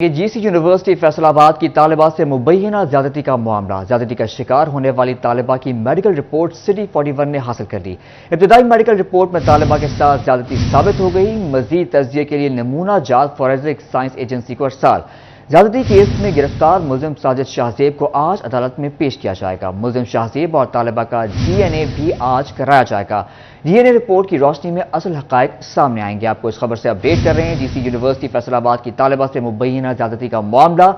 GC university Faisalabad की तालिबा से मुबैना ज्यादती का मामला। ज्यादती का शिकार होने वाली तालिबा की मेडिकल रिपोर्ट सिटी 41 ने हासिल कर ली। इब्तदाई मेडिकल रिपोर्ट में तालिबा के साथ ज्यादती साबित हो गई। मजीद तज्जिये के लिए नमूना जात फॉरेंसिक साइंस एजेंसी को अरसाल। ज्यादती केस में गिरफ्तार मुलजिम साजिद शाहजेब को आज अदालत में पेश किया जाएगा। मुलजिम शाहजेब और तालिबा का DNA भी आज कराया जाएगा। DNA रिपोर्ट की रोशनी में असल हकायक सामने आएंगे। आपको इस खबर से अपडेट कर रहे हैं। GC यूनिवर्सिटी फैसलाबाद की तालिबा से मुबैना ज्यादती का मामला।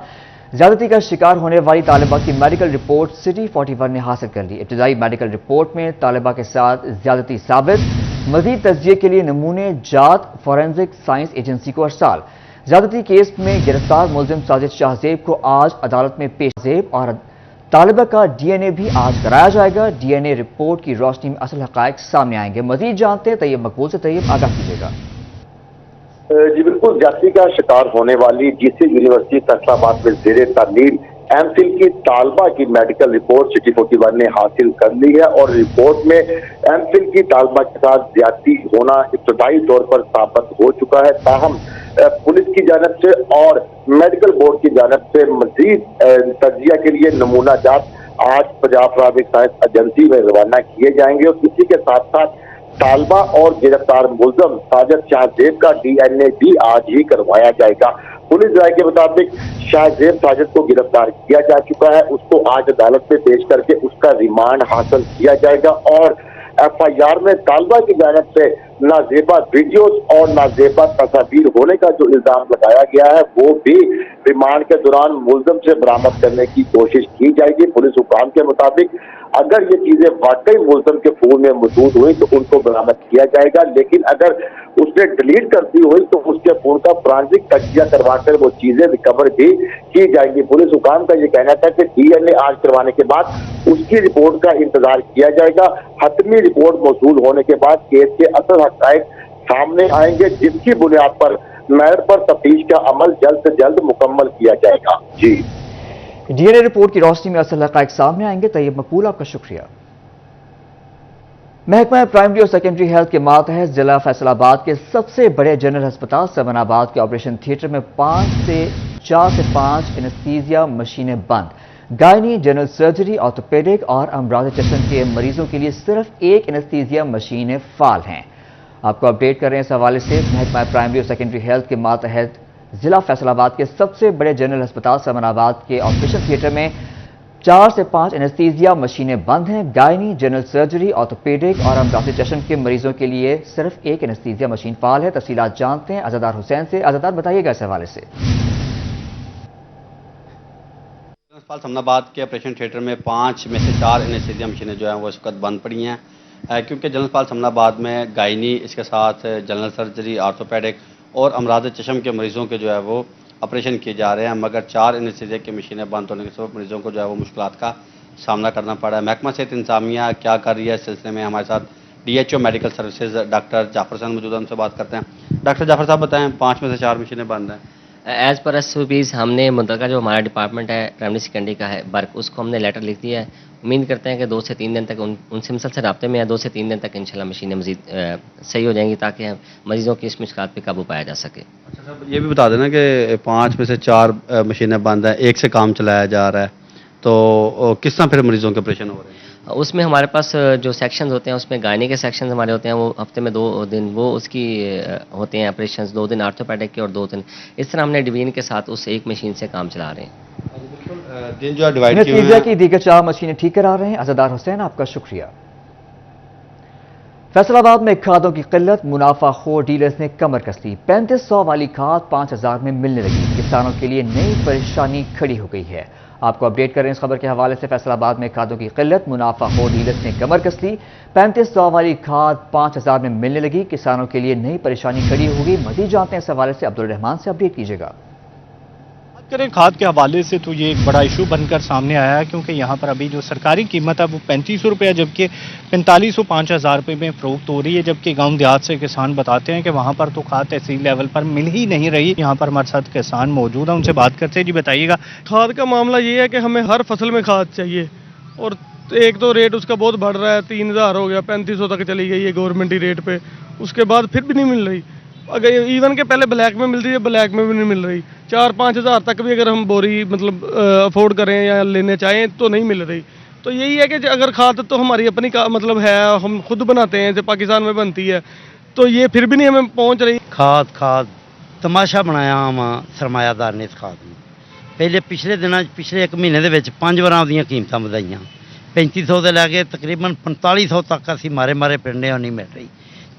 ज्यादती का शिकार होने वाली तालिबा की मेडिकल रिपोर्ट सिटी 41 ने हासिल कर ली। इब्तदाई मेडिकल रिपोर्ट में तालिबा के साथ ज्यादती साबित। मजीद तज्जिये के लिए नमूने जात फॉरेंसिक साइंस एजेंसी को अरसाल। ज्यादती केस में गिरफ्तार मुलजिम साजिद शाहजेब को आज अदालत में पेश जेब और तालिबा का DNA भी आज कराया जाएगा। DNA रिपोर्ट की रोशनी में असल हकायक सामने आएंगे। मजीद जानते हैं तैयब मकबूल से। तैयब, आगाह कीजिएगा। जी बिल्कुल, ज्यादती का शिकार होने वाली GC यूनिवर्सिटी फैसलाबाद में ज़ेरे तालीम MPhil की तालबा की मेडिकल रिपोर्ट सिटी 41 ने हासिल कर ली है और रिपोर्ट में MPhil की तालबा के साथ ज्यादती होना इब्तदाई तौर पर साबित हो चुका है। ताहम पुलिस की जानब से और मेडिकल बोर्ड की जानब से मजीद तज्जिया के लिए नमूना जात आज पंजाब फॉरेंसिक साइंस एजेंसी में रवाना किए जाएंगे और इसी के साथ साथ तालबा और गिरफ्तार मुलजिम साजिद शाहजेब का DNA भी आज ही करवाया जाएगा। पुलिस राय के मुताबिक शाहजेब साजिद को गिरफ्तार किया जा चुका है। उसको आज अदालत में पेश करके उसका रिमांड हासिल किया जाएगा और FIR में तालबा की जानब से नाजेबा वीडियोस और नाजेबा तस्वीर होने का जो इल्जाम लगाया गया है वो भी रिमांड के दौरान मुलजिम से बरामद करने की कोशिश की जाएगी। पुलिस हुकाम के मुताबिक अगर ये चीजें वाकई मुलजिम के फोन में मौजूद हुई तो उनको बरामद किया जाएगा, लेकिन अगर उसने डिलीट कर दी हुई तो उसके फोन का फॉरेंसिक तज्जिया करवाकर वो चीजें रिकवर भी की जाएंगी। पुलिस हुकाम का ये कहना था कि DNA आज करवाने के बाद उसकी रिपोर्ट का इंतजार किया जाएगा। हतमी रिपोर्ट मौजूद होने के बाद केस के असल हक़ाइक़ सामने आएंगे, जिसकी बुनियाद पर मेरिट पर तफ्तीश का अमल जल्द से जल्द मुकम्मल किया जाएगा। जी, DNA रिपोर्ट की रोशनी में असल हक़ाइक़ सामने आएंगे। तैयब मकबूल, आपका शुक्रिया। महकमा प्राइमरी और सेकेंडरी हेल्थ के मातहत जिला फैसलाबाद के सबसे बड़े जनरल अस्पताल समनाबाद के ऑपरेशन थिएटर में 4 से 5 एनेस्थीसिया मशीनें बंद। गायनी, जनरल सर्जरी, ऑर्थोपेडिक और अमराज चश्म के मरीजों के लिए सिर्फ एक एनेस्थीसिया मशीनें फाल हैं। आपको अपडेट कर रहे हैं इस हवाले से। महकमा प्राइमरी और सेकेंडरी हेल्थ के मातहत जिला फैसलाबाद के सबसे बड़े जनरल अस्पताल समनाबाद के ऑपरेशन थिएटर में 4 से 5 एनेस्थीसिया मशीनें बंद हैं। गायनी, जनरल सर्जरी, ऑर्थोपेडिक और अमराज चश्म के मरीजों के लिए सिर्फ एक एनेस्थीसिया मशीन फाल है। तफसीलात जानते हैं अज़ादार हुसैन से। अज़ादार, बताइएगा इस हवाले से। अस्पताल समनाबाद के ऑपरेशन थिएटर में 5 में से 4 एनेस्थीसिया मशीनें जो हैं वो इस वक्त बंद पड़ी हैं, क्योंकि जनरल अस्पताल समनाबाद में गायनी, इसके साथ जनरल सर्जरी, ऑर्थोपेडिक और अमराज चश्म के मरीजों के जो है वो ऑपरेशन किए जा रहे हैं, मगर 4 एनेस्थीसिया की मशीनें बंद होने के सबब मरीजों को जो है वो मुश्किलात का सामना करना पड़ा है। महकमा सेहत इंतजामिया क्या कर रही है इस सिलसिले में हमारे साथ DHO medical services doctor Jafar sahab मौजूद हैं, उनसे बात करते हैं। डॉक्टर जाफर साहब बताएं, 5 में से 4 मशीनें बंद हैं। एज पर SOPs हमने मुतलका जो हमारा डिपार्टमेंट है प्राइमरी सेकेंडरी का है वर्क, उसको हमने लेटर लिख दिया है। उम्मीद करते हैं कि 2 से 3 दिन तक उनसे मुसलसल रब्ते में है। 2 से 3 दिन तक इंशाल्लाह मशीनें मजीद सही हो जाएंगी ताकि मरीजों की इस मुश्किलात पे काबू पाया जा सके। अच्छा साहब, ये भी बता देना कि 5 में से 4 मशीनें बंद हैं, एक से काम चलाया जा रहा है, तो किस तरह फिर मरीजों के ऑपरेशन हो रहे हैं? उसमें हमारे पास जो सेक्शंस होते हैं उसमें गायनी के सेक्शंस हमारे होते हैं, वो हफ्ते में 2 दिन वो उसकी होते हैं ऑपरेशंस, 2 दिन ऑर्थोपेडिक के और 2 दिन इस तरह हमने डिवीजन के साथ उस एक मशीन से काम चला रहे हैं। दिन जो है डिवाइड की दीगर 4 मशीनें ठीक करा रहे हैं। अज़ादार हुसैन, आपका शुक्रिया। फैसलाबाद में खादों की किल्लत, मुनाफाखोर डीलर्स ने कमर कस ली। 3500 वाली खाद 5000 में मिलने लगी। किसानों के लिए नई परेशानी खड़ी हो गई है। आपको अपडेट करें इस खबर के हवाले से। फैसलाबाद में खादों की किल्लत, मुनाफाखोर डीलर्स ने कमर कस ली। 3500 वाली खाद 5000 में मिलने लगी। किसानों के लिए नई परेशानी खड़ी होगी। मजीद जानते हैं इस हवाले से। अब्दुल रहमान से अपडेट कीजिएगा। करें खाद के हवाले से तो ये एक बड़ा इशू बनकर सामने आया है, क्योंकि यहाँ पर अभी जो सरकारी कीमत है वो 3500 रुपये जबकि 4500 5000 रुपये में फरोख्त हो रही है। जबकि गांव देहात से किसान बताते हैं कि वहाँ पर तो खाद तहसील लेवल पर मिल ही नहीं रही। यहाँ पर हमारे साथ किसान मौजूद है, उनसे बात करते हैं। जी बताइएगा। खाद का मामला ये है कि हमें हर फसल में खाद चाहिए और एक तो रेट उसका बहुत बढ़ रहा है, 3000 हो गया, 3500 तक चली गई है गवर्नमेंट रेट पे, उसके बाद फिर भी नहीं मिल रही। अगर इवन के पहले ब्लैक में मिलती है, ब्लैक में भी नहीं मिल रही। 4-5 हज़ार तक भी अगर हम बोरी मतलब अफोर्ड करें या लेने चाहें तो नहीं मिल रही। तो यही है कि अगर खाद तो हमारी अपनी का मतलब है, हम खुद बनाते हैं, जो पाकिस्तान में बनती है, तो ये फिर भी नहीं हमें पहुंच रही। खाद तमाशा बनाया आम सरमायादार ने इस खाद ਨੂੰ। ਪਹਿਲੇ ਪਿਛਲੇ ਦਿਨਾਂ 'ਚ ਪਿਛਲੇ 1 ਮਹੀਨੇ ਦੇ ਵਿੱਚ 5 ਵਾਰਾਂ ਉਹਦੀਆਂ ਕੀਮਤਾਂ ਵਧਾਈਆਂ। 3500 ਤੋਂ ਲੈ ਕੇ ਤਕਰੀਬਨ 4500 ਤੱਕ ਅਸੀਂ ਮਾਰੇ ਪਿੰਡੇ ਨਹੀਂ ਮਿਲ ਰਹੀ।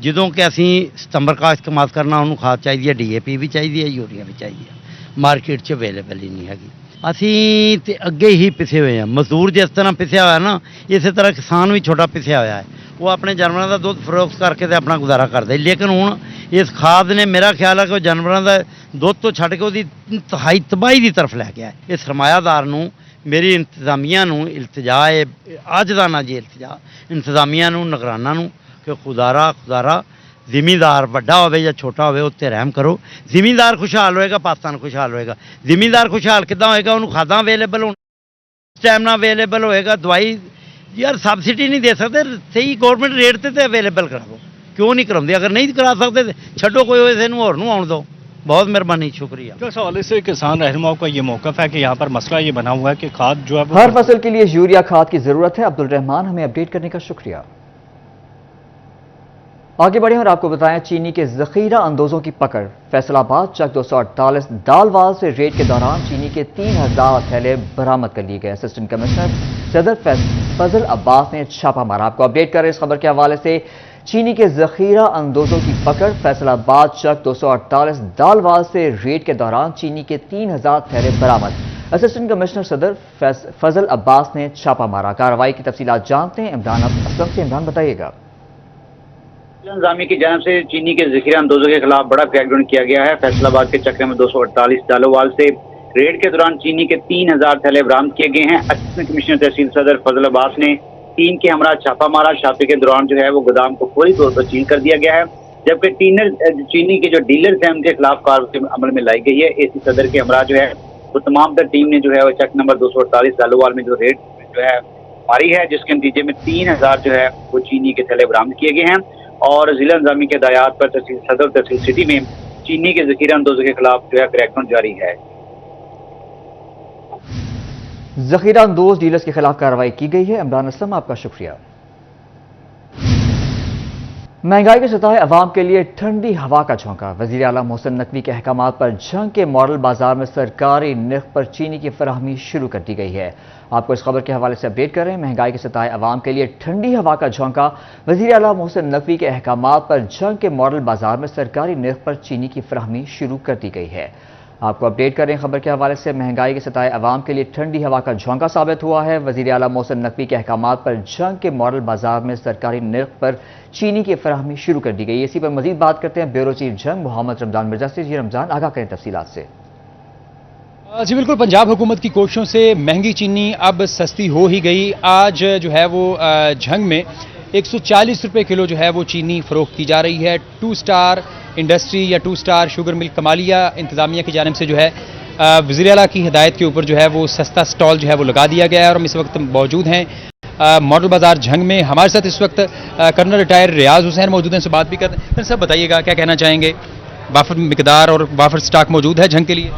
ਜਦੋਂ ਕਿ ਅਸੀਂ ਸਤੰਬਰ ਕਾਸ਼ਤ ਕਮਾਤ ਕਰਨਾ ਉਹਨੂੰ ਖਾਦ ਚਾਹੀਦੀ ਹੈ, DAP ਵੀ ਚਾਹੀਦੀ ਹੈ, ਯੂਰੀਆ ਵੀ ਚਾਹੀਦੀ ਹੈ, ਮਾਰਕੀਟ 'ਚ ਅਵੇਲੇਬਲ ਹੀ ਨਹੀਂ ਹੈਗੀ। ਅਸੀਂ ਤੇ ਅੱਗੇ ਹੀ ਪਿਸੇ ਹੋਏ ਹਾਂ। ਮਜ਼ਦੂਰ ਜਿਸ ਤਰ੍ਹਾਂ ਪਿਸਿਆ ਹੋਇਆ ਨਾ, ਇਸੇ ਤਰ੍ਹਾਂ ਕਿਸਾਨ ਵੀ ਛੋਟਾ ਪਿਸਿਆ ਹੋਇਆ ਹੈ। ਉਹ ਆਪਣੇ ਜਾਨਵਰਾਂ ਦਾ ਦੁੱਧ ਫਰੋਖਤ ਕਰਕੇ ਤੇ ਆਪਣਾ ਗੁਜ਼ਾਰਾ ਕਰਦੇ। ਲੇਕਿਨ ਹੁਣ ਇਸ ਖਾਦ ਨੇ ਮੇਰਾ ਖਿਆਲ ਹੈ ਕਿ ਉਹ ਜਾਨਵਰਾਂ ਦਾ ਦੁੱਧ ਤੋਂ ਛੱਡ ਕੇ ਉਹਦੀ ਇੰਤਹਾਈ ਤਬਾਹੀ ਦੀ ਤਰਫ ਲੈ ਗਿਆ ਹੈ। ਇਹ ਸਰਮਾਇਆਦਾਰ ਨੂੰ, ਮੇਰੀ ਇੰਤਜ਼ਾਮੀਆਂ ਨੂੰ ਇਲਤਜਾ ਹੈ, ਅੱਜ ਦਾ ਨਾ ਜੀ ਇਲਤਜਾ ਇੰਤਜ਼ਾਮੀਆਂ ਨੂੰ, ਨਿਗਰਾਨਾਂ ਨੂੰ ਕਿ ਖੁਦਾਰਾ ਜ਼ਿਮੀਂਦਾਰ ਵੱਡਾ ਹੋਵੇ ਜਾਂ ਛੋਟਾ ਹੋਵੇ ਉੱਤੇ ਰਹਿਮ ਕਰੋ। ਜ਼ਿਮੀਂਦਾਰ ਖੁਸ਼ਹਾਲ ਹੋਏਗਾ, ਪਾਕਿਸਤਾਨ ਖੁਸ਼ਹਾਲ ਹੋਏਗਾ। ਜ਼ਿਮੀਂਦਾਰ ਖੁਸ਼ਹਾਲ ਕਿੱਦਾਂ ਹੋਏਗਾ? ਉਹਨੂੰ ਖਾਦਾਂ ਅਵੇਲੇਬਲ ਹੋਣ, ਟਾਈਮ ਨਾਲ ਅਵੇਲੇਬਲ ਹੋਏਗਾ। ਦਵਾਈ ਯਾਰ ਸਬਸਿਡੀ ਨਹੀਂ ਦੇ ਸਕਦੇ, ਸਹੀ ਗੌਰਮੈਂਟ ਰੇਟ ਤੇ ਅਵੇਲੇਬਲ ਕਰਾਓ। क्यों नहीं कराते? अगर नहीं करा सकते तो छो कोई वैसे और आने दो। बहुत मेहरबानी, शुक्रिया। इस हवाले से किसान रहनुमाओं का ये मौक़िफ़ है कि यहाँ पर मसला ये बना हुआ है कि खाद जो है वो हर फसल के लिए यूरिया खाद की जरूरत है। अब्दुल रहमान, हमें अपडेट करने का शुक्रिया। आगे बढ़े और आपको बताएं, चीनी के जखीरा अंदोजों की पकड़। फैसलाबाद चक 248 दालवाल से रेड के दौरान चीनी के 3000 थैले बरामद कर लिए गए। असिस्टेंट कमिश्नर सदर फजल अब्बास ने छापा मारा। आपको अपडेट करें इस खबर के हवाले से। चीनी के जखीरा अंदोजों की पकड़। फैसलाबाद चक 248 दालवाल से रेड के दौरान चीनी के 3000 थैले बरामद। असिस्टेंट कमिश्नर सदर फजल अब्बास ने छापा मारा। कार्रवाई की तफसीलात जानते हैं इमरान असलम से। इमरान, बताइएगा। इंतजामिया की जानिब से चीनी के जखीरा अंदोजों के खिलाफ बड़ा क्रैकडाउन किया गया है। फैसलाबाद के चक नंबर 248 दालोवाल से रेड के दौरान चीनी के 3000 थैले बरामद किए गए हैं। असिस्टेंट कमिश्नर तहसील सदर फजल अब्बास ने टीम के हमरा छापा मारा। छापे के दौरान जो है वो गोदाम को पूरी तौर पर सील कर दिया गया है, जबकि चीनी के जो डीलर्स हैं उनके खिलाफ कार्रवाई अमल में लाई गई है। एसी सदर के हमरा जो है वो तमाम तर टीम ने जो है वो चक नंबर 248 दालोवाल में जो रेड जो है मारी है, जिसके नतीजे में 3000 जो है वो चीनी के थैले बरामद किए गए हैं। और जिला इंतजामी के हदायत पर तहसील सदर तहसील सिटी में चीनी के जखीरा अंदोजों के खिलाफ जो है क्रैकडाउन जारी है। जखीरा अंदोज डीलर्स के खिलाफ कार्रवाई की गई है। इमरान असलम, आपका शुक्रिया। महंगाई के सताए अवाम के लिए ठंडी हवा का झोंका। वज़ीर आला मोहसिन नकवी के अहकामात पर झंग के मॉडल बाजार में सरकारी निर्ख पर चीनी की फराहमी शुरू कर दी गई है। आपको इस खबर के हवाले से अपडेट कर रहे हैं। महंगाई के सताए अवाम के लिए ठंडी हवा का झोंका। वज़ीर आला मोहसिन नकवी के अहकामात पर झंग के मॉडल बाजार में सरकारी निर्ख पर चीनी की फराहमी शुरू कर दी गई है। आपको अपडेट करें खबर के हवाले से। महंगाई के सताए अवाम के लिए ठंडी हवा का झोंका साबित हुआ है। वज़ीर आला मोहसिन नकवी के अहकामात पर झंग के मॉडल बाजार में सरकारी निर्ख पर चीनी की फराहमी शुरू कर दी गई। इसी पर मजीद बात करते हैं ब्यूरो चीफ जंग मोहम्मद रमजान मिर्जा से। जी रमजान, आगाह करें तफसीलात से। जी बिल्कुल, पंजाब हुकूमत की कोशिशों से महंगी चीनी अब सस्ती हो ही गई। आज जो है वो झंग में 140 रुपये किलो जो है वो चीनी फरोख्त की जा रही है। 2 स्टार इंडस्ट्री या 2 स्टार शुगर मिल कमालिया इंतजामिया की जानिब से जो है वज़ीर आला की हिदायत के ऊपर जो है वो सस्ता स्टॉल जो है वो लगा दिया गया है। और हम इस वक्त मौजूद हैं मॉडल बाजार झंग में। हमारे साथ इस वक्त कर्नल रिटायर रियाज हुसैन मौजूद हैं, से बात भी करते हैं। सर, सब बताइएगा, क्या कहना चाहेंगे? वाफर मिकदार और वाफर स्टॉक मौजूद है झंग के लिए?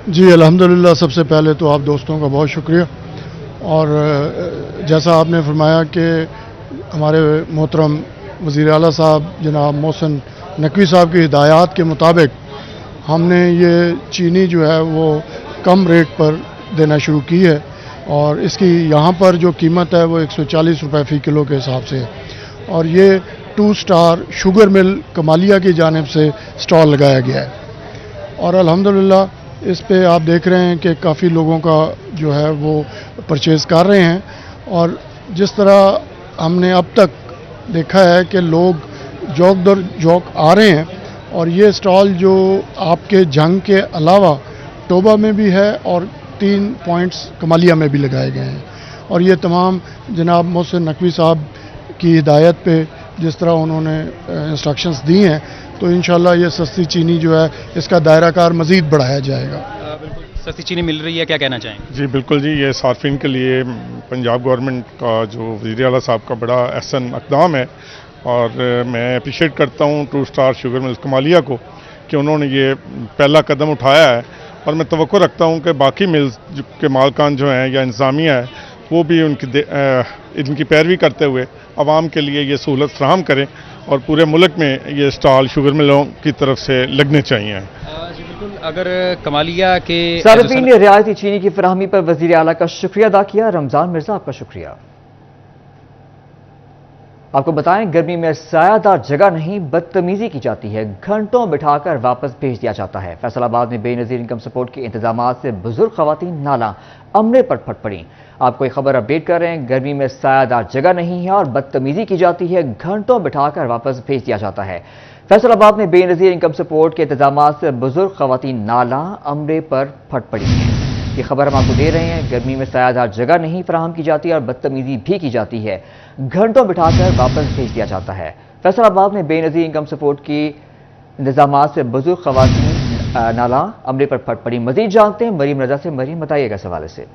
जी अल्हम्दुलिल्लाह, सबसे पहले तो आप दोस्तों का बहुत शुक्रिया। और जैसा आपने फरमाया कि हमारे मोहतरम वज़ीर आला साहब जनाब मोहसिन नकवी साहब की हिदायत के मुताबिक हमने ये चीनी जो है वो कम रेट पर देना शुरू की है। और इसकी यहाँ पर जो कीमत है वो 140 रुपये फ़ी किलो के हिसाब से है। और ये 2 स्टार शुगर मिल कमालिया की जानिब से स्टॉल लगाया गया है। और अल्हम्दुलिल्लाह इस पे आप देख रहे हैं कि काफ़ी लोगों का जो है वो परचेज़ कर रहे हैं। और जिस तरह हमने अब तक देखा है कि लोग जौक दर जौक आ रहे हैं। और ये स्टॉल जो आपके झंग के अलावा टोबा में भी है और 3 पॉइंट्स कमालिया में भी लगाए गए हैं। और ये तमाम जनाब मोहसिन नकवी साहब की हिदायत पे जिस तरह उन्होंने इंस्ट्रक्शंस दी हैं, तो इंशाल्लाह ये सस्ती चीनी जो है इसका दायरा कार मज़ीद बढ़ाया जाएगा। सस्ती चीनी मिल रही है, क्या कहना चाहेंगे? जी बिल्कुल जी, ये सार्फिन के लिए पंजाब गवर्नमेंट का जो वज़ीर आला साहब का बड़ा अहसन इक़दाम है। और मैं अप्रिशिएट करता हूँ Two Star Sugar Mills Kamalia को कि उन्होंने ये पहला कदम उठाया है, और मैं तवक्को रखता हूँ कि बाकी मिल्स के मालकान जो हैं या इंतज़ामिया है वो भी इनकी पैरवी करते हुए आवाम के लिए ये सहूलत फराहम करें, और पूरे मुल्क में ये स्टॉल शुगर मिलों की तरफ से लगने चाहिए। जी बिल्कुल, अगर कमालिया के सार्फिन ने रियायती चीनी की फराहमी पर वज़ीर आला का शुक्रिया अदा किया। रमजान मिर्जा, आपका शुक्रिया। आपको बताएं, गर्मी में सायादार जगह नहीं बदतमीजी की जाती है, घंटों बिठाकर वापस भेज दिया जाता है। फैसलाबाद में बेनज़ीर इनकम सपोर्ट के इंतजामात से बुजुर्ग खवातीन नाला अमले पर फट पड़ी। आपको एक खबर अपडेट कर रहे हैं, गर्मी में सायादार जगह नहीं है और बदतमीजी की जाती है, घंटों बिठाकर वापस भेज दिया जाता है। फैसलाबाद में बेनज़ीर इनकम सपोर्ट के इंतजामात से बुजुर्ग खवातीन नाला अमले पर फट पड़ी हैं। ये खबर हम आपको दे रहे हैं, गर्मी में सायादार जगह नहीं फराहम की जाती और बदतमीजी भी की जाती है, घंटों बिठाकर वापस भेज दिया जाता है। फैसलाबाद में बेनज़ीर इनकम सपोर्ट की इंतजामात से बुजुर्ग खवातीन नाला अमले पर फट पड़ी। मजीद जानते हैं मरीम रजा से। मरीम, बताइएगा इस हवाले से।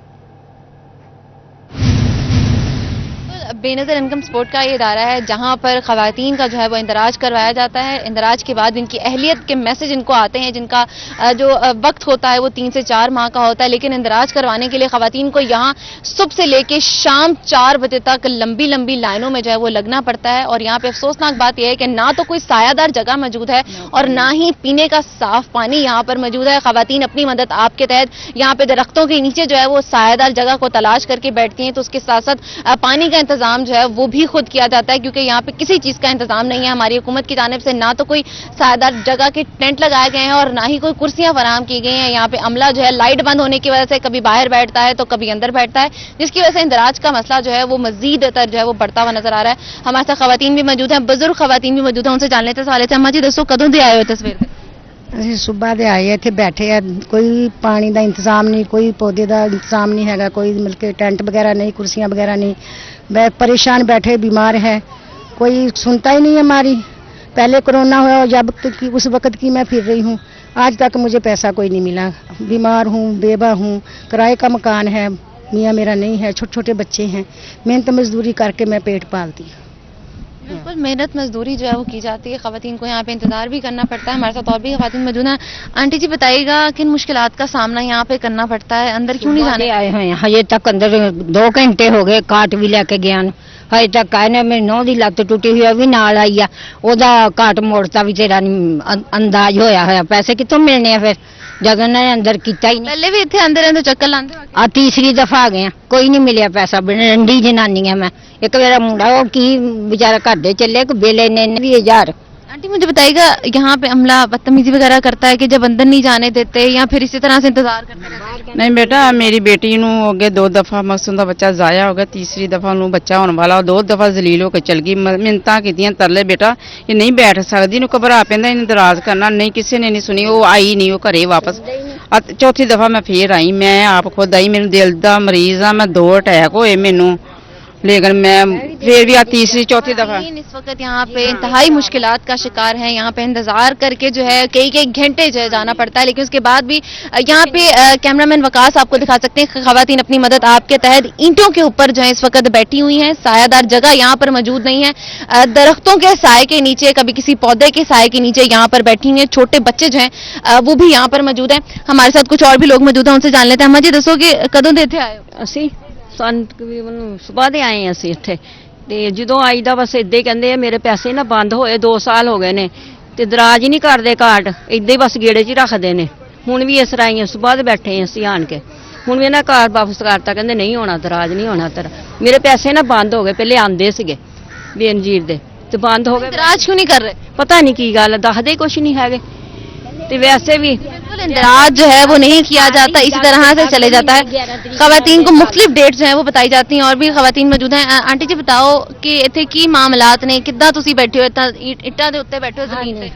बेनज़ीर इनकम सपोर्ट का ये इदारा है जहां पर खवातीन का जो है वो इंदराज करवाया जाता है। इंदराज के बाद इनकी अहलियत के मैसेज इनको आते हैं, जिनका जो वक्त होता है वो 3 से 4 माह का होता है, लेकिन इंदराज करवाने के लिए खवातीन को यहाँ सुबह से लेके शाम 4 बजे तक लंबी लंबी लाइनों में जो है वो लगना पड़ता है। और यहाँ पे अफसोसनाक बात यह है कि ना तो कोई सायादार जगह मौजूद है और ना ही पीने का साफ पानी यहाँ पर मौजूद है। खवातीन अपनी मदद आपके तहत यहाँ पे दरख्तों के नीचे जो है वो सायादार जगह को तलाश करके बैठती हैं, तो उसके साथ साथ पानी का इंतजाम जो है वो भी खुद किया जाता है, क्योंकि यहाँ पे किसी चीज का इंतजाम नहीं है हमारी हुकूमत की जानिब से। ना तो कोई सायादार जगह के टेंट लगाए गए हैं और ना ही कोई कुर्सियां फराहम की गई हैं। यहाँ पे अमला जो है लाइट बंद होने की वजह से कभी बाहर बैठता है तो कभी अंदर बैठता है, जिसकी वजह से इंदराज का मसला जो है वो मजीद तर जो है वो बढ़ता हुआ नजर आ रहा है। हमारे साथ खवातीन भी मौजूद है, बुजुर्ग खवातीन भी मौजूद है, उनसे जान लेते हैं सवाल। अम्मा जी दसो, कदों दे आए हो तस्वीर में? ਅਸੀਂ ਸੁਬਾਹ ਦੇ ਆਏ ਇੱਥੇ ਬੈਠੇ ਆ, ਕੋਈ ਪਾਣੀ ਦਾ ਇੰਤਜ਼ਾਮ ਨਹੀਂ, ਕੋਈ ਪੌਦੇ ਦਾ ਇੰਤਜ਼ਾਮ ਨਹੀਂ ਹੈਗਾ, ਕੋਈ ਮਿਲਕੇ ਟੈਂਟ वगैरह नहीं, कुर्सियां वगैरह नहीं, परेशान बैठे बीमार है, कोई सुनता ही नहीं है हमारी। पहले कोरोना हुआ जब उस वक्त की मैं फिर रही हूँ, आज तक मुझे पैसा कोई नहीं मिला। बीमार हूँ, बेवा हूँ, किराए का मकान है, मियाँ मेरा नहीं है, छोटे छोटे बच्चे हैं, मेहनत मजदूरी करके मैं पेट पालती हूँ। बिल्कुल, मेहनत मजदूरी जो है वो की जाती है, खवातीन को यहाँ पे इंतजार भी करना पड़ता है। हमारे साथ और भी खवातीन मौजूद हैं। आंटी जी बताइएगा, किन मुश्किलात का सामना यहाँ पे करना पड़ता है? अंदर क्यों नहीं जाने आए हैं? हजे तक अंदर 2 घंटे हो गए, काट भी लेके गया, हजे तक आए ने। मेरी नौं दी लत्त टुटी हुई भी नाल आई आ, ओदा काट मोड़ता भी तेरा अंदाज होया होया, पैसे कितों मिलने फिर जब उन्होंने अंदर किया ही नहीं। पहले भी इतने अंदर चक्कर लाते हो? आ तीसरी दफा आ गए, कोई नहीं मिलिया पैसा। रंडी जनानी है मैं, एक मेरा मुंडा वो की बेचारा घर दे चले बिल इन्ने 20,000। आंटी मुझे बताइएगा, यहाँ पे अमला बदतमीजी वगैरह करता है कि जब अंदर नहीं जाने देते या फिर इसी तरह से इंतजार करते हैं? नहीं बेटा, मेरी बेटी नूं अगे 2 दफा मसूम का बच्चा जाया हो गया, तीसरी दफा नूं बच्चा होने वाला, 2 दफा जलील होकर चल गई। मिन्नतां कीतियां, तरले बेटा ये नहीं बैठ सकती, इन्हूं घबरा पैंदा, इन्हें दराज करना नहीं, किसी ने नहीं सुनी, वो आई नहीं, वो घरे वापस। चौथी दफा मैं फिर आई, मैं आप खुद आई, मेरे दिल का मरीज आ, मैं 2 अटैक होए मैनू, लेकिन मैं फिर भी तीसरी चौथी दफा। इस वक्त यहाँ पे इंतहाई मुश्किलात का शिकार है, यहाँ पे इंतजार करके जो है कई घंटे जो है जाना पड़ता है, लेकिन उसके बाद भी यहाँ पे कैमरामैन वकास आपको दिखा सकते हैं, खवातीन अपनी मदद आपके तहत ईंटों के ऊपर जो है इस वक्त बैठी हुई हैं। सायादार जगह यहाँ पर मौजूद नहीं है, दरख्तों के साए के नीचे, कभी किसी पौधे के साए के नीचे यहाँ पर बैठी हुई है। छोटे बच्चे जो हैं वो भी यहाँ पर मौजूद हैं। हमारे साथ कुछ और भी लोग मौजूद हैं, उनसे जान लेते हैं। अम्मा जी दसो कि कदों देते आए हो? ਅਸੀਂ ਤਕਰੀਬਨ ਸਵੇਰ ਦੇ ਆਏ ਅਸੀਂ ਇੱਥੇ, ਤੇ ਜਦੋਂ ਆਈਦਾ ਬਸ ਇੱਦਾਂ ਹੀ ਕਹਿੰਦੇ ਆ ਮੇਰੇ ਪੈਸੇ ਨਾ ਬੰਦ ਹੋਏ 2 ਸਾਲ ਹੋ ਗਏ ਨੇ, ਤੇ ਦਰਾਜ ਹੀ ਨਹੀਂ ਕਰਦੇ ਕਾਰਡ, ਇੱਦਾਂ ਹੀ ਬਸ ਗੇੜੇ 'ਚ ਹੀ ਰੱਖਦੇ ਨੇ। ਹੁਣ ਵੀ ਇਸ ਰਾਹੀਂ ਸਵੇਰ ਦੇ ਬੈਠੇ ਅਸੀਂ ਆਣ ਕੇ, ਹੁਣ ਵੀ ਇਹਨਾਂ ਕਾਰਡ ਵਾਪਸ ਕਰਤਾ, ਕਹਿੰਦੇ ਨਹੀਂ ਹੋਣਾ ਦਰਾਜ ਨਹੀਂ ਹੋਣਾ ਤੇਰਾ। ਮੇਰੇ ਪੈਸੇ ਨਾ ਬੰਦ ਹੋ ਗਏ, ਪਹਿਲੇ ਆਂਦੇ ਸੀਗੇ ਬੇਨਜ਼ੀਰ ਦੇ, ਤੇ ਬੰਦ ਹੋ ਗਏ। दराज क्यों नहीं कर रहे? ਪਤਾ ਨਹੀਂ ਕੀ ਗੱਲ, ਦੱਸਦੇ ਕੁਛ नहीं हैगे, ਤੇ वैसे भी इंदराज जो है वो नहीं किया जाता, इसी तरह से चले जाता है। खवातीन को मुख्तलिफ डेट जो है वो बताई जाती हैं और भी खवातीन मौजूद हैं। आंटी जी बताओ कि इतने की मामलात ने, कितना तुसी बैठे हो इट्टां दे उत्ते बैठे हो जमीन ते?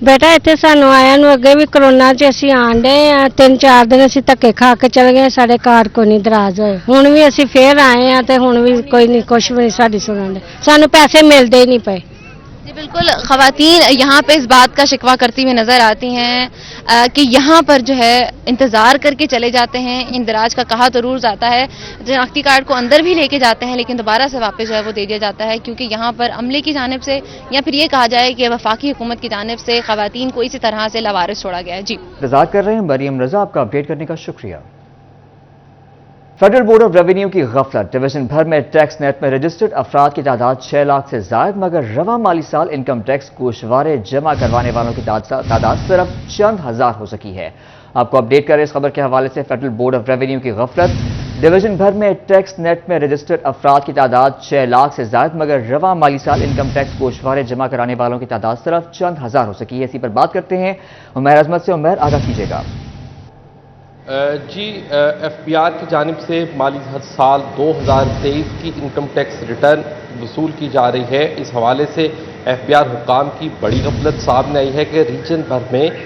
बेटा इतने सानू आया नू अगे भी कोरोना च असीं आण डे आ, 3-4 दिन असीं धक्के खा के चले गए, साडे कार्ड कोई नहीं दराज होए। हुण भी असीं फेर आए आ ते हुण भी कोई नहीं, कुछ भी नहीं साडी सुणन दे, सानू पैसे मिलदे ही नहीं पए। बिल्कुल, खवातीन यहाँ पे इस बात का शिकवा करती हुई नजर आती हैं कि यहाँ पर जो है इंतजार करके चले जाते हैं। इंदराज का कहा तो रूल जाता है, शनाख्ती कार्ड को अंदर भी लेके जाते हैं लेकिन दोबारा से वापस जो है वो दे दिया जाता है, क्योंकि यहाँ पर अमले की जानिब से या फिर ये कहा जाए कि वफाकी हुकूमत की जानिब से खवातीन को इसी तरह से लवारिस छोड़ा गया है। जी इंतजार कर रहे हैं। मरियम रजा, आपका अपडेट करने का शुक्रिया। फेडरल बोर्ड ऑफ रेवेन्यू की गफलत, डिवीजन भर में टैक्स नेट में रजिस्टर्ड अफराद की तादाद 6 लाख से जायद, मगर रवा माली साल इनकम टैक्स गोशवारे जमा करवाने वालों की तादाद सिर्फ चंद हजार हो सकी है। आपको अपडेट करें इस खबर के हवाले से। फेडरल बोर्ड ऑफ रेवेन्यू की गफलत, डिवीजन भर में टैक्स नेट में रजिस्टर्ड अफराद की तादाद 6 लाख से जायद, मगर रवा माली साल इनकम टैक्स गोशवारे जमा कराने वालों की तादाद सिर्फ चंद हजार हो सकी है। इसी पर बात करते हैं उमैर अजमत से। उमैर, आगाह कीजिएगा। जी, एफबीआर की जानिब से माली साल 2023 की इनकम टैक्स रिटर्न वसूल की जा रही है। इस हवाले से एफबीआर हुकाम की बड़ी गफलत सामने आई है कि रीजन भर में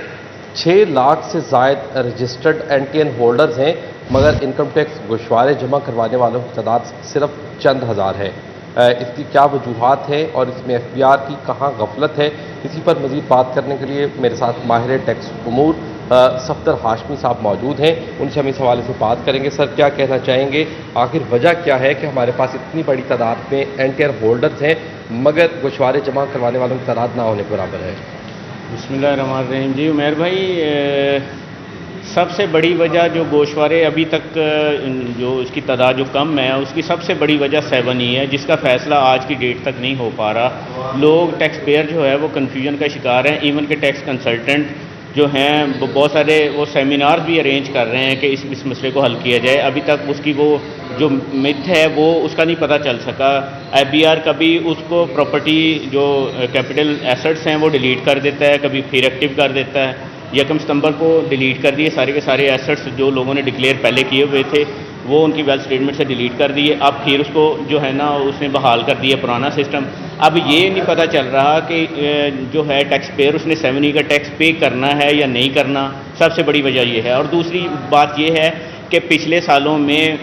6 लाख से जायद रजिस्टर्ड एनटीएन होल्डर्स हैं, मगर इनकम टैक्स गोशवारे जमा करवाने वालों की तादाद सिर्फ चंद हजार है। इसकी क्या वजूहात हैं और इसमें एफबीआर की कहाँ गफलत है, इसी पर मजीद बात करने के लिए मेरे साथ माहिर टैक्स उमूर सफदर हाशमी साहब मौजूद हैं। उनसे हम इस हवाले से बात करेंगे। सर, क्या कहना चाहेंगे, आखिर वजह क्या है कि हमारे पास इतनी बड़ी तादाद में एनटीआर होल्डर्स हैं मगर गोशवारे जमा करवाने वालों की तादाद ना होने के बराबर है? बिस्मिल्लाहिर्रहमानिर्रहीम। जी उमैर भाई, सबसे बड़ी वजह जो गोशवारे अभी तक जो इसकी तादाद जो कम है उसकी सबसे बड़ी वजह 7 ही है, जिसका फैसला आज की डेट तक नहीं हो पा रहा। लोग टैक्स पेयर जो है वो कन्फ्यूजन का शिकार हैं। इवन के टैक्स कंसल्टेंट जो हैं बहुत सारे वो सेमिनार भी अरेंज कर रहे हैं कि इस मसले को हल किया जाए। अभी तक उसकी वो जो मिथ है वो उसका नहीं पता चल सका। एफबीआर कभी उसको प्रॉपर्टी जो कैपिटल एसेट्स हैं वो डिलीट कर देता है, कभी फिर एक्टिव कर देता है। 1 सितंबर को डिलीट कर दिए सारे के सारे एसेट्स जो लोगों ने डिक्लेयर पहले किए हुए थे, वो उनकी वेल्थ स्टेटमेंट से डिलीट कर दिए। अब फिर उसको जो है ना उसने बहाल कर दिया पुराना सिस्टम। अब ये नहीं पता चल रहा कि जो है टैक्स पेयर उसने 7 का टैक्स पे करना है या नहीं करना। सबसे बड़ी वजह ये है। और दूसरी बात ये है कि पिछले सालों में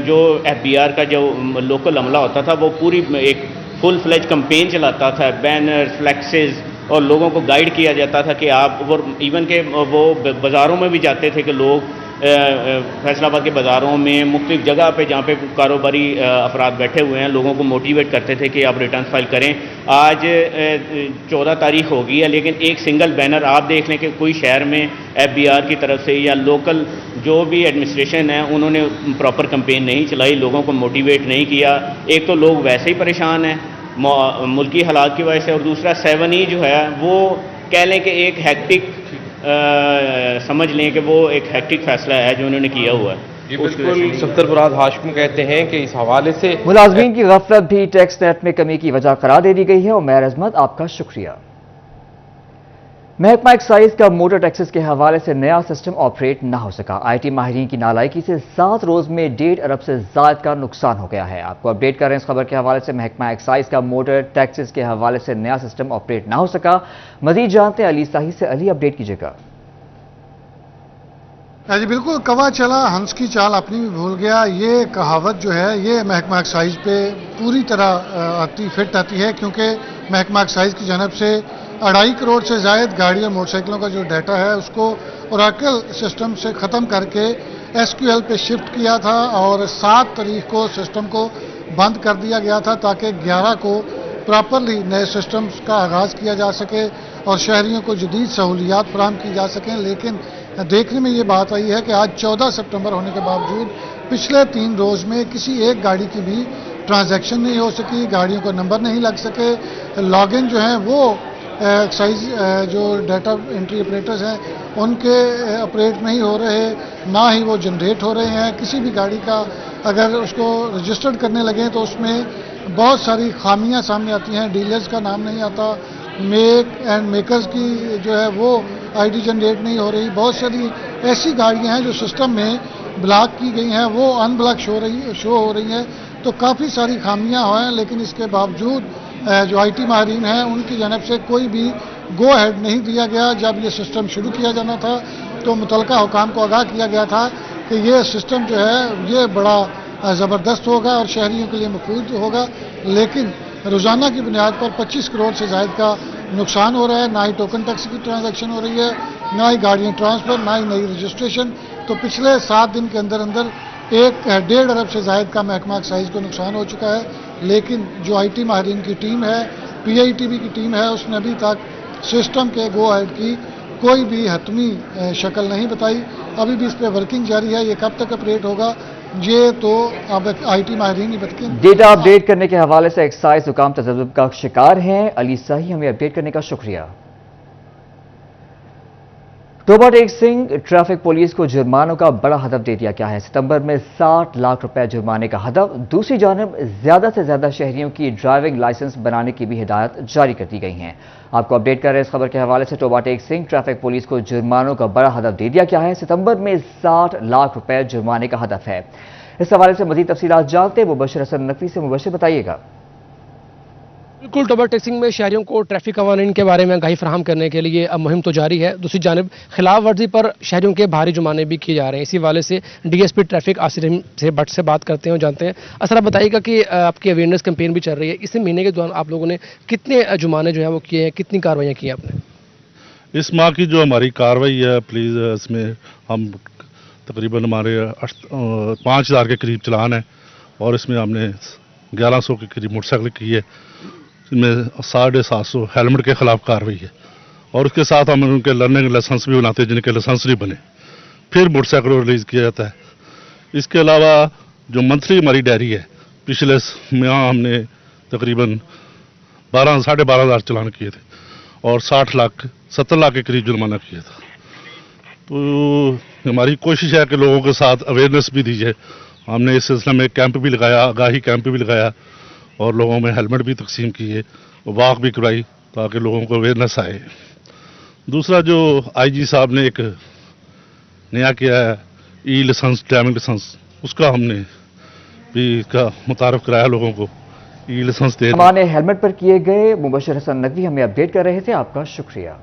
जो एफबीआर का जो लोकल अमला होता था वो पूरी एक फुल फ्लेज कैंपेन चलाता था, बैनर फ्लैक्सेस, और लोगों को गाइड किया जाता था कि आप वो इवन के वो बाज़ारों में भी जाते थे कि लोग फैसलाबाद के बाज़ारों में मुख्तलिफ जगह पे जहाँ पे कारोबारी अफराद बैठे हुए हैं लोगों को मोटिवेट करते थे कि आप रिटर्न फाइल करें। आज 14 तारीख हो गई है लेकिन एक सिंगल बैनर आप देख लें कि कोई शहर में एफबीआर की तरफ से या लोकल जो भी एडमिनिस्ट्रेशन है उन्होंने प्रॉपर कैंपेन नहीं चलाई, लोगों को मोटिवेट नहीं किया। एक तो लोग वैसे ही परेशान हैं मुल्की हालात की वजह से, और दूसरा 7 जो है वो कह लें कि एक हैक्टिक समझ लें कि वो एक हैक्टिक फैसला है जो उन्होंने किया हुआ है। जी बिल्कुल, सफदर मुराद हाशमी कहते हैं कि इस हवाले से मुलाजमीन की गफलत भी टैक्स नेट में कमी की वजह करार दे दी गई है। उमैर अजमत, आपका शुक्रिया। महकमा एक्साइज का मोटर टैक्सेस के हवाले से नया सिस्टम ऑपरेट न हो सका। आईटी माहिरीन की नालायकी से 7 रोज में 1.5 अरब से ज्यादा का नुकसान हो गया है। आपको अपडेट कर रहे हैं इस खबर के हवाले से। महकमा एक्साइज का मोटर टैक्सेस के हवाले से नया सिस्टम ऑपरेट न हो सका। मजीद जानते हैं अली साही से। अली, अपडेट कीजिएगा। जी बिल्कुल, कवा चला हंस की चाल अपनी भी भूल गया। ये कहावत जो है ये महकमा एक्साइज पे पूरी तरह फिट आती है, क्योंकि महकमा एक्साइज की जानब से 2.5 करोड़ से जायद गाड़ी और मोटरसाइकिलों का जो डाटा है उसको ओरेकल सिस्टम से ख़त्म करके एसक्यूएल पे शिफ्ट किया था और 7 तारीख को सिस्टम को बंद कर दिया गया था ताकि 11 को प्रॉपरली नए सिस्टम्स का आगाज़ किया जा सके और शहरियों को जदीद सहूलियात फराहम की जा सकें। लेकिन देखने में ये बात आई है कि आज 14 सितंबर होने के बावजूद पिछले 3 रोज़ में किसी एक गाड़ी की भी ट्रांजैक्शन नहीं हो सकी, गाड़ियों को नंबर नहीं लग सके, लॉगिन जो हैं वो एक्साइज जो डाटा एंट्री ऑपरेटर्स हैं उनके ऑपरेट नहीं हो रहे, ना ही वो जनरेट हो रहे हैं। किसी भी गाड़ी का अगर उसको रजिस्टर्ड करने लगे तो उसमें बहुत सारी खामियां सामने आती हैं। डीलर्स का नाम नहीं आता, मेक एंड मेकर्स की जो है वो आईडी जनरेट नहीं हो रही। बहुत सारी ऐसी गाड़ियां हैं जो सिस्टम में ब्लॉक की गई हैं वो अनब्लॉक शो हो रही हैं। तो काफ़ी सारी खामियां हैं, लेकिन इसके बावजूद जो आईटी माहिरीन हैं उनकी जानब से कोई भी गो अहेड नहीं दिया गया। जब ये सिस्टम शुरू किया जाना था तो मुतलका हुकाम को आगाह किया गया था कि ये सिस्टम जो है ये बड़ा ज़बरदस्त होगा और शहरियों के लिए मफूद होगा, लेकिन रोज़ाना की बुनियाद पर 25 करोड़ से जायद का नुकसान हो रहा है। ना ही टोकन टैक्स की ट्रांजैक्शन हो रही है, ना ही गाड़ियाँ ट्रांसफ़र, ना ही नई रजिस्ट्रेशन। तो पिछले 7 दिन के अंदर अंदर 1.5 अरब से जायद का महकमा एक्साइज को नुकसान हो चुका है। लेकिन जो IT माहिरीन की टीम है, PITB की टीम है, उसने अभी तक सिस्टम के गो अहेड की कोई भी हतमी शक्ल नहीं बताई। अभी भी इस पर वर्किंग जारी है। ये कब तक ऑपरेट होगा ये तो अब IT माहिरीन ही बताएंगे। डेटा अपडेट करने के हवाले से एक्साइज हुकाम तजब्जुब का शिकार हैं। अली साही, हमें अपडेट करने का शुक्रिया। टोबा टेक सिंह ट्रैफिक पुलिस को जुर्मानों का बड़ा हदफ दे दिया गया है। सितंबर में 60 लाख रुपए जुर्माने का हदफ। दूसरी जानब ज्यादा से ज्यादा शहरियों की ड्राइविंग लाइसेंस बनाने की भी हिदायत जारी कर दी गई हैं। आपको अपडेट कर रहे हैं इस खबर के हवाले से। टोबा टेक सिंह ट्रैफिक पुलिस को जुर्मानों का बड़ा हदफ दे दिया गया है। सितंबर में 60 लाख रुपए जुर्माने का हदफ है। इस हवाले से मजीद तफसीलात जानते हैं मुबशर हसन नकवी से। मुबशर, बताइएगा। बिल्कुल, टोबा टेक्सिंग में शहरियों को ट्रैफिक कवानीन के बारे में आगाही फराहम करने के लिए अब मुहिम तो जारी है। दूसरी जानिब खिलाफ वर्जी पर शहरियों के भारी जुर्माने भी किए जा रहे हैं। इसी वाले से DSP ट्रैफिक आसिर से भट्ट से बात करते हैं और जानते हैं। असर, आप बताइएगा कि आपकी अवेयरनेस कैंपेन भी चल रही है, इस महीने के दौरान आप लोगों ने कितने जुर्माने जो है वो किए हैं, कितनी कार्रवाइयाँ की आपने? इस माह की जो हमारी कार्रवाई है प्लीज़, इसमें हम तकरीबन हमारे 5,000 के करीब चलान है और इसमें हमने 1100 के करीब मोटरसाइकिल की है। इसमें 750 हेलमेट के खिलाफ कार्रवाई है और उसके साथ हम उनके लर्निंग लाइसेंस भी बनाते हैं जिनके लाइसेंस नहीं बने, फिर मोटरसाइकिल रिलीज़ किया जाता है। इसके अलावा जो मंथली हमारी डायरी है, पिछले माह हमने तकरीबन 12,500 चलान किए थे और 70 लाख के करीब जुर्माना किया था। तो हमारी कोशिश है कि लोगों के साथ अवेयरनेस भी दी जाए। हमने इस सिलसिले में कैंप भी लगाया, आगाही कैंप भी लगाया और लोगों में हेलमेट भी तकसीम किए, वॉक भी करवाई ताकि लोगों को अवेयरनेस आए। दूसरा जो IG साहब ने एक नया किया है लाइसेंस, ड्राइविंग लाइसेंस, उसका हमने भी इसका मुतारफ कराया लोगों को, लाइसेंस दे। हमारे हेलमेट पर किए गए मुबशर हसन नकवी हमें अपडेट कर रहे थे। आपका शुक्रिया।